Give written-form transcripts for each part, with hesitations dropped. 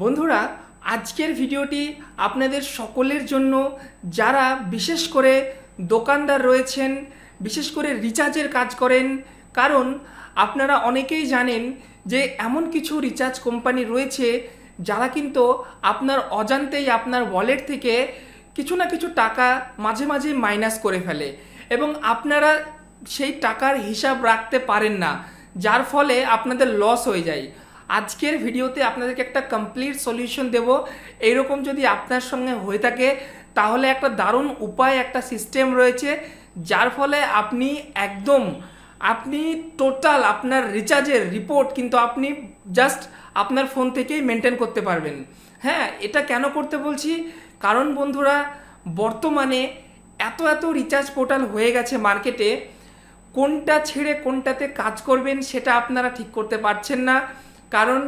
বন্ধুরা, আজকের ভিডিওটি আপনাদের সকলের জন্য, যারা বিশেষ করে দোকানদার রয়েছেন, বিশেষ করে রিচার্জের কাজ করেন। কারণ আপনারা অনেকেই জানেন যে এমন কিছু রিচার্জ কোম্পানি রয়েছে যারা কিন্তু আপনার অজান্তেই আপনার ওয়ালেট থেকে কিছু না কিছু টাকা মাঝে মাঝে মাইনাস করে ফেলে এবং আপনারা সেই টাকার হিসাব রাখতে পারেন না, যার ফলে আপনাদের লস হয়ে যায়। আজকের ভিডিওতে আপনাদেরকে একটা কমপ্লিট সলিউশন দেব। এইরকম যদি আপনার সঙ্গে হয়ে থাকে তাহলে একটা দারুণ উপায়, একটা সিস্টেম রয়েছে যার ফলে আপনি টোটাল আপনার রিচার্জের রিপোর্ট কিন্তু আপনি জাস্ট আপনার ফোন থেকেই মেনটেন করতে পারবেন। হ্যাঁ, এটা কেন করতে বলছি, কারণ বন্ধুরা বর্তমানে এত রিচার্জ পোর্টাল হয়ে গেছে মার্কেটে, কোনটা ছেড়ে কোনটাতে কাজ করবেন সেটা আপনারা ঠিক করতে পারছেন না। কারণ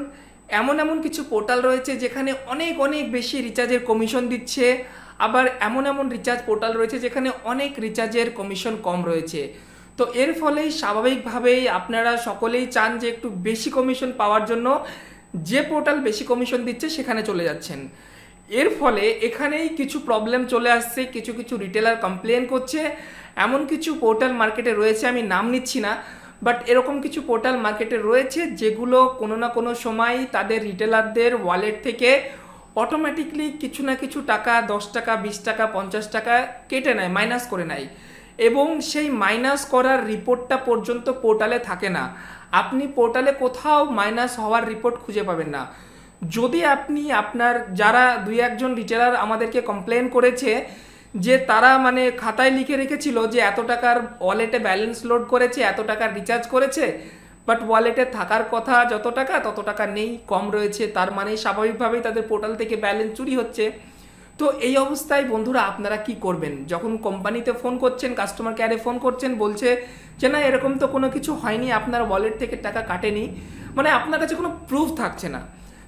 এমন কিছু পোর্টাল রয়েছে যেখানে অনেক বেশি রিচার্জের কমিশন দিচ্ছে, আবার এমন রিচার্জ পোর্টাল রয়েছে যেখানে অনেক রিচার্জের কমিশন কম রয়েছে। তো এর ফলেই স্বাভাবিকভাবেই আপনারা সকলেই চান যে একটু বেশি কমিশন পাওয়ার জন্য যে পোর্টাল বেশি কমিশন দিচ্ছে সেখানে চলে যাচ্ছেন। এর ফলে এখানেই কিছু প্রবলেম চলে আসছে, কিছু রিটেলার কমপ্লেন করছে। এমন কিছু পোর্টাল মার্কেটে রয়েছে, আমি নাম নিচ্ছি না, বাট এরকম কিছু পোর্টাল মার্কেটে রয়েছে যেগুলো কোনো না কোনো সময় তাদের রিটেলারদের ওয়ালেট থেকে অটোমেটিকলি কিছু না কিছু টাকা, 10 টাকা, 20 টাকা, 50 টাকা কেটে নেয়, মাইনাস করে নেয়, এবং সেই মাইনাস করার রিপোর্টটা পর্যন্ত পোর্টালে থাকে না। আপনি পোর্টালে কোথাও মাইনাস হওয়ার রিপোর্ট খুঁজে পাবেন না। যদি আপনি আপনার যারা 2-1 জন রিটেলার আমাদেরকে কমপ্লেন করেছে যে তারা খাতায় লিখে রেখেছিল যে এত টাকার ওয়ালেটে ব্যালেন্স লোড করেছে, এত টাকার রিচার্জ করেছে, বাট ওয়ালেটে থাকার কথা যত টাকা তত টাকা নেই, কম রয়েছে, তার মানে স্বাভাবিকভাবেই তাদের পোর্টাল থেকে ব্যালেন্স চুরি হচ্ছে। তো এই অবস্থায় বন্ধুরা আপনারা কি করবেন? যখন কোম্পানিতে ফোন করছেন, কাস্টমার কেয়ারে ফোন করছেন, বলছে যে না এরকম তো কোনো কিছু হয়নি, আপনার ওয়ালেট থেকে টাকা কাটেনি, আপনার কাছে কোনো প্রুফ থাকছে না।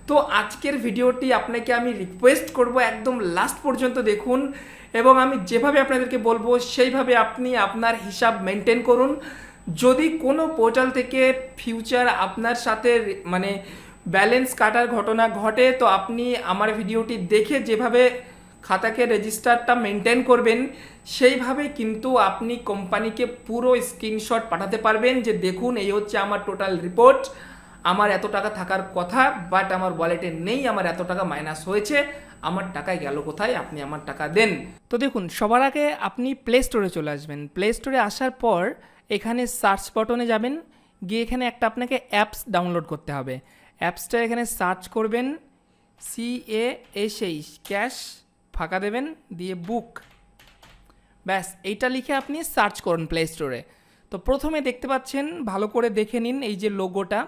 তো আজকের ভিডিওটি আপনাকে আমি রিকোয়েস্ট করব একদম লাস্ট পর্যন্ত দেখুন, এবং আমি যেভাবে আপনাদেরকে বলবো সেইভাবে আপনি আপনার হিসাব মেনটেন করুন। যদি কোনো পোর্টাল থেকে ফিউচার আপনার সাথে ব্যালেন্স কাটার ঘটনা ঘটে, তো আপনি আমার ভিডিওটি দেখে যেভাবে খাতাকে রেজিস্টারটা মেনটেন করবেন সেইভাবে কিন্তু আপনি কোম্পানিকে পুরো স্ক্রিনশট পাঠাতে পারবেন যে দেখুন এই হচ্ছে আমার টোটাল রিপোর্ট, আমার এত টাকা থাকার কথা বাট আমার ওয়ালেটে নেই, আমার এত টাকা মাইনাস হয়েছে, আমার টাকায় গেল কোথায়, আপনি আমার টাকা দেন। তো দেখুন, সবার আগে আপনি প্লে স্টোরে চলে আসবেন। প্লে স্টোরে আসার পর এখানে সার্চ বাটনে যাবেন, গিয়ে এখানে একটা আপনাকে অ্যাপস ডাউনলোড করতে হবে। অ্যাপসটা এখানে সার্চ করবেন CASH, ক্যাশ ফাঁকা দেবেন, দিয়ে বুক, ব্যাস এইটা লিখে আপনি সার্চ করুন প্লে স্টোরে। তো প্রথমে দেখতে পাচ্ছেন, ভালো করে দেখে নিন, এই যে লোগোটা,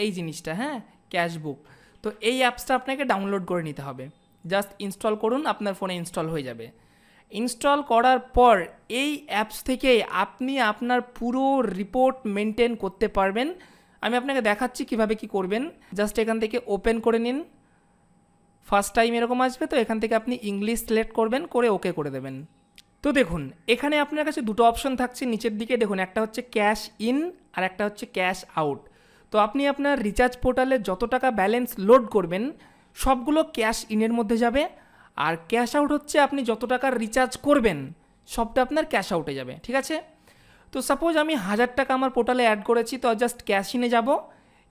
এই জিনিসটা, হ্যাঁ, ক্যাশ বুক। তো এই অ্যাপসটা আপনাকে ডাউনলোড করে নিতে হবে, জাস্ট ইনস্টল করুন, আপনার ফোনে ইনস্টল হয়ে যাবে। ইনস্টল করার পর এই অ্যাপস থেকে আপনি আপনার পুরো রিপোর্ট মেনটেন করতে পারবেন। আমি আপনাকে দেখাচ্ছি কিভাবে কি করবেন। জাস্ট এখান থেকে ওপেন করে নিন, ফার্স্ট টাইম এরকম আসবে, তো এখান থেকে আপনি ইংলিশ সিলেক্ট করবেন, করে ওকে করে দেবেন। তো দেখুন এখানে আপনার কাছে দুটো অপশন থাকছে নিচের দিকে, দেখুন একটা হচ্ছে ক্যাশ ইন আর একটা হচ্ছে ক্যাশ আউট। তো আপনি আপনার রিচার্জ পোর্টালে যত টাকা ব্যালেন্স লোড করবেন সবগুলো ক্যাশ ইনের মধ্যে যাবে, আর ক্যাশ আউট হচ্ছে আপনি যত টাকার রিচার্জ করবেন সবটা আপনার ক্যাশ আউটে যাবে, ঠিক আছে? তো সাপোজ আমি 1000 টাকা আমার পোর্টালে অ্যাড করেছি, তো জাস্ট ক্যাশ ইনে যাব,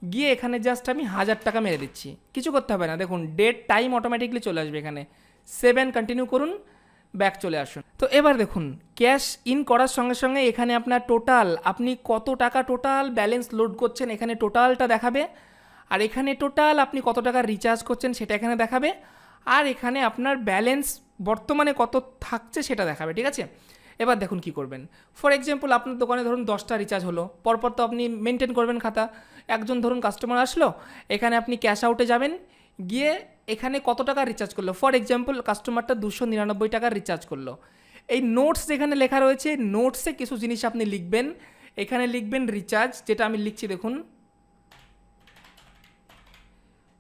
গিয়ে এখানে জাস্ট আমি 1000 টাকা মেরে দিচ্ছি, কিছু করতে হবে না। দেখুন ডেট টাইম অটোমেটিকলি চলে আসবে, এখানে 7 কন্টিনিউ করুন, ব্যাক চলে আসুন। তো এবার দেখুন ক্যাশ ইন করার সঙ্গে সঙ্গে এখানে আপনার টোটাল, আপনি কত টাকা টোটাল ব্যালেন্স লোড করছেন এখানে টোটালটা দেখাবে, আর এখানে টোটাল আপনি কত টাকা রিচার্জ করছেন সেটা এখানে দেখাবে, আর এখানে আপনার ব্যালেন্স বর্তমানে কত থাকছে সেটা দেখাবে, ঠিক আছে? এবার দেখুন কি করবেন। ফর এক্সাম্পল আপনার দোকানে ধরুন 10টা রিচার্জ হলো, পরপর তো আপনি মেনটেন করবেন খাতা। একজন ধরুন কাস্টমার আসলো, এখানে আপনি ক্যাশ আউটে যাবেন, গিয়ে এখানে কত টাকা রিচার্জ করলো, ফর এক্সাম্পল কাস্টমারটা 299 টাকার রিচার্জ করলো। এই নোটস যেখানে লেখা রয়েছে, নোটসে কিছু জিনিস আপনি লিখবেন। এখানে লিখবেন রিচার্জ, যেটা আমি লিখছি দেখুন,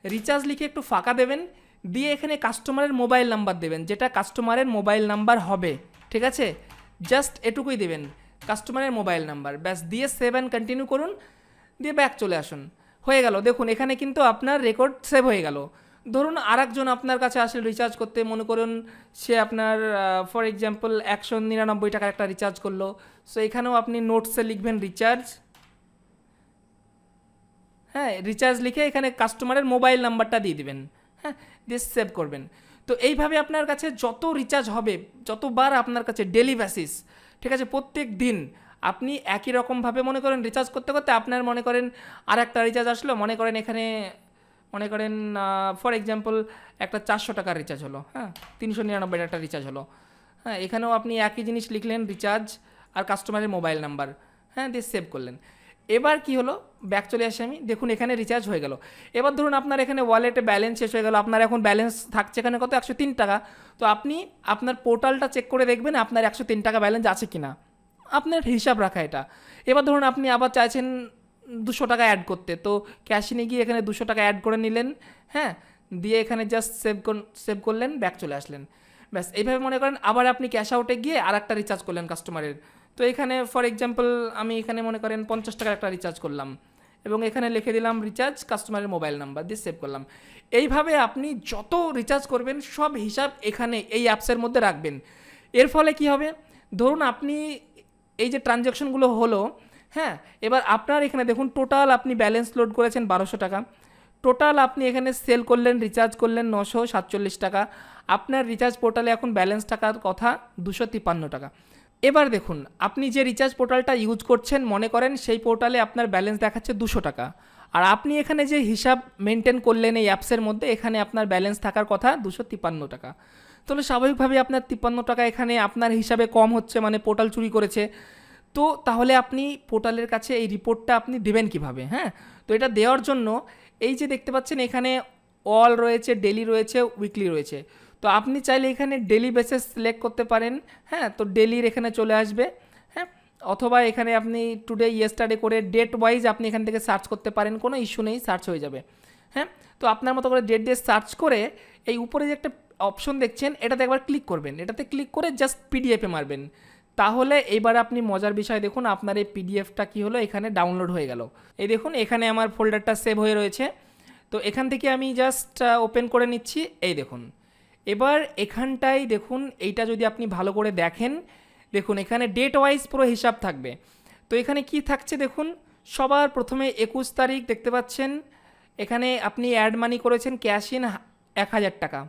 রিচার্জ লিখে একটু ফাঁকা দেবেন, দিয়ে এখানে কাস্টমারের মোবাইল নাম্বার দেবেন, যেটা কাস্টমারের মোবাইল নাম্বার হবে, ঠিক আছে? জাস্ট এটুকুই দেবেন, কাস্টমারের মোবাইল নাম্বার, ব্যাস, দিয়ে 7 কন্টিনিউ করুন, দিয়ে ব্যাক চলে আসুন। হয়ে গেল। দেখুন এখানে কিন্তু আপনার রেকর্ড সেভ হয়ে গেল। ধরুন আরেকজন আপনার কাছে আসলে রিচার্জ করতে, মনে করুন সে আপনার ফর এক্সাম্পল 199 টাকার একটা রিচার্জ করলো। সো এখানেও আপনি নোটসে লিখবেন রিচার্জ, হ্যাঁ রিচার্জ লিখে এখানে কাস্টমারের মোবাইল নাম্বারটা দিয়ে দিবেন, হ্যাঁ দিয়ে সেভ করবেন। তো এইভাবে আপনার কাছে যত রিচার্জ হবে, যতবার আপনার কাছে ডেলি বেসিস, ঠিক আছে, প্রত্যেক দিন আপনি একই রকমভাবে মনে করেন রিচার্জ করতে করতে আপনার মনে করেন আর একটা রিচার্জ আসলো, মনে করেন এখানে মনে করেন ফর এক্সাম্পল একটা 400 টাকার রিচার্জ হলো, হ্যাঁ 399 একটা রিচার্জ হলো, হ্যাঁ এখানেও আপনি একই জিনিস লিখলেন রিচার্জ আর কাস্টমারের মোবাইল নাম্বার, হ্যাঁ দিয়ে সেভ করলেন। এবার কি হলো, ব্যাক চলে আসি আমি, দেখুন এখানে রিচার্জ হয়ে গেল। এবার ধরুন আপনার এখানে ওয়ালেটে ব্যালেন্স শেষ হয়ে গেল, আপনার এখন ব্যালেন্স থাকছে এখানে কত 103 টাকা। তো আপনি আপনার পোর্টালটা চেক করে দেখবেন আপনার 103 টাকা ব্যালেন্স আছে কি না, আপনার হিসাব রাখা এটা। এবার ধরুন আপনি আবার চাইছেন 200 টাকা অ্যাড করতে, তো ক্যাশিনে গিয়ে এখানে 200 টাকা অ্যাড করে নিলেন, হ্যাঁ দিয়ে এখানে জাস্ট সেভ করলেন, ব্যাক চলে আসলেন। ব্যাস এইভাবে মনে করেন আবার আপনি ক্যাশ আউটে গিয়ে আর একটা রিচার্জ করলেন কাস্টমারের। তো এখানে ফর এক্সাম্পল আমি এখানে মনে করেন 50 টাকার একটা রিচার্জ করলাম এবং এখানে লিখে দিলাম রিচার্জ কাস্টমারের মোবাইল নাম্বার দিয়ে সেভ করলাম। এইভাবে আপনি যত রিচার্জ করবেন সব হিসাব এখানে এই অ্যাপসের মধ্যে রাখবেন। এর ফলে কি হবে, ধরুন আপনি এই যে ট্রানজ্যাকশনগুলো হলো, হ্যাঁ এবার আপনার এখানে দেখুন টোটাল আপনি ব্যালেন্স লোড করেছেন 1200 টাকা, টোটাল আপনি এখানে সেল করলেন রিচার্জ করলেন 947 টাকা, আপনার রিচার্জ পোর্টালে এখন ব্যালেন্স থাকার কথা 253 টাকা। এবার দেখুন আপনি যে রিচার্জ পোর্টালটা ইউজ করছেন মনে করেন সেই পোর্টালে আপনার ব্যালেন্স দেখাচ্ছে 200 টাকা, আর আপনি এখানে যে হিসাব মেনটেন করলেন এই অ্যাপসের মধ্যে এখানে আপনার ব্যালেন্স থাকার কথা 253 টাকা। তাহলে স্বাভাবিকভাবেই আপনার 53 টাকা এখানে আপনার হিসাবে কম হচ্ছে, মানে পোর্টাল চুরি করেছে। তো তাহলে আপনি পোর্টালের কাছে এই রিপোর্টটা আপনি দেবেন কিভাবে, হ্যাঁ তো এটা দেওয়ার জন্য এই যে দেখতে পাচ্ছেন এখানে অল রয়েছে, ডেলি রয়েছে, উইকলি রয়েছে। তো আপনি চাইলে এখানে ডেলি বেসিস সিলেক্ট করতে পারেন, হ্যাঁ তো ডেলির এখানে চলে আসবে, হ্যাঁ অথবা এখানে আপনি টুডে ইয়েস্টারডে করে ডেট ওয়াইজ আপনি এখান থেকে সার্চ করতে পারেন, কোনো ইস্যু নেই, সার্চ হয়ে যাবে। হ্যাঁ তো আপনার মতো করে ডেট দিয়ে সার্চ করে এই উপরে যে একটা অপশন দেখছেন এটাতে একবার ক্লিক করবেন, এটাতে ক্লিক করে জাস্ট পিডিএফে মারবেন। তাহলে এইবার আপনি মজার বিষয় দেখুন আপনার এই পিডিএফটা কী হলো, এখানে ডাউনলোড হয়ে গেল। এই দেখুন এখানে আমার ফোল্ডারটা সেভ হয়ে রয়েছে। তো এখান থেকে আমি জাস্ট ওপেন করে নিচ্ছি, এই দেখুন। এবার এখানটায় দেখুন এইটা যদি আপনি ভালো করে দেখেন, দেখুন এখানে ডেট ওয়াইজ পুরো হিসাব থাকবে। তো এখানে কি থাকছে দেখুন, সবার প্রথমে 21 তারিখ দেখতে পাচ্ছেন, এখানে আপনি অ্যাড মানি করেছেন ক্যাশ ইন 1000 টাকা,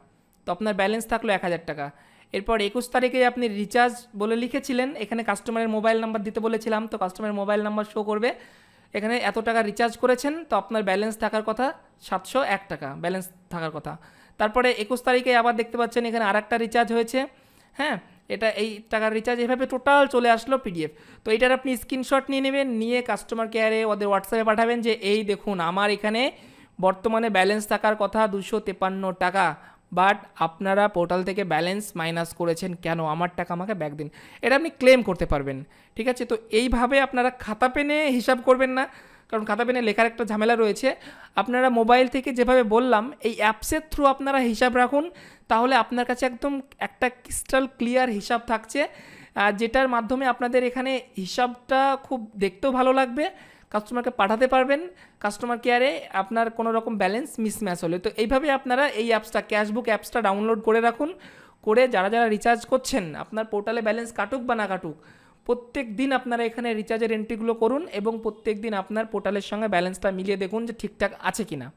তো আপনার ব্যালেন্স থাকলো 1000 টাকা। এরপর 21 তারিখে আপনি রিচার্জ বলে লিখেছিলেন, এখানে কাস্টমারের মোবাইল নাম্বার দিতে বলেছিলাম, তো কাস্টমারের মোবাইল নাম্বার শো করবে, এখানে এত টাকা রিচার্জ করেছেন, তো আপনার ব্যালেন্স থাকার কথা 701 টাকা ব্যালেন্স থাকার কথা। তারপরে 21 তারিখে আবার দেখতে পাচ্ছেন এখানে আরেকটা রিচার্জ হয়েছে, হ্যাঁ এটা এই টাকার রিচার্জ, এভাবে টোটাল চলে আসলো পিডিএফ। তো এটার আপনি স্ক্রিনশট নিয়ে নেবেন, নিয়ে কাস্টমার কেয়ারে ওদের হোয়াটসঅ্যাপে পাঠাবেন যে এই দেখুন আমার এখানে বর্তমানে ব্যালেন্স থাকার কথা 253 টাকা, বাট আপনারা পোর্টাল থেকে ব্যালেন্স মাইনাস করেছেন কেন, আমার টাকা আমাকে ব্যাক দিন। এটা আপনি ক্লেম করতে পারবেন, ঠিক আছে। তো এইভাবে আপনারা খাতা পেনে হিসাব করবেন না, কারণ খাতা পেনে লেখার একটা ঝামেলা রয়েছে। আপনারা মোবাইল থেকে যেভাবে বললাম এই অ্যাপসের থ্রু আপনারা হিসাব রাখুন, তাহলে আপনার কাছে একদম একটা ক্রিস্টাল ক্লিয়ার হিসাব থাকছে, যেটার মাধ্যমে আপনাদের এখানে হিসাবটা খুব দেখতেও ভালো লাগবে, কাস্টমারকে পাঠাতে পারবেন কাস্টমার কেয়ারে আপনার কোনো রকম ব্যালেন্স মিসম্যাচ হলে। তো এইভাবে আপনারা এই অ্যাপসটা ক্যাশবুক অ্যাপসটা ডাউনলোড করে রাখুন, করে যারা যারা রিচার্জ করছেন আপনার পোর্টালে ব্যালেন্স কাটুক বা না কাটুক, প্রত্যেক দিন আপনারা এখানে রিচার্জের এন্ট্রিগুলো করুন এবং প্রত্যেক দিন আপনার পোর্টালের সঙ্গে ব্যালেন্সটা মিলিয়ে দেখুন যে ঠিকঠাক আছে কি না।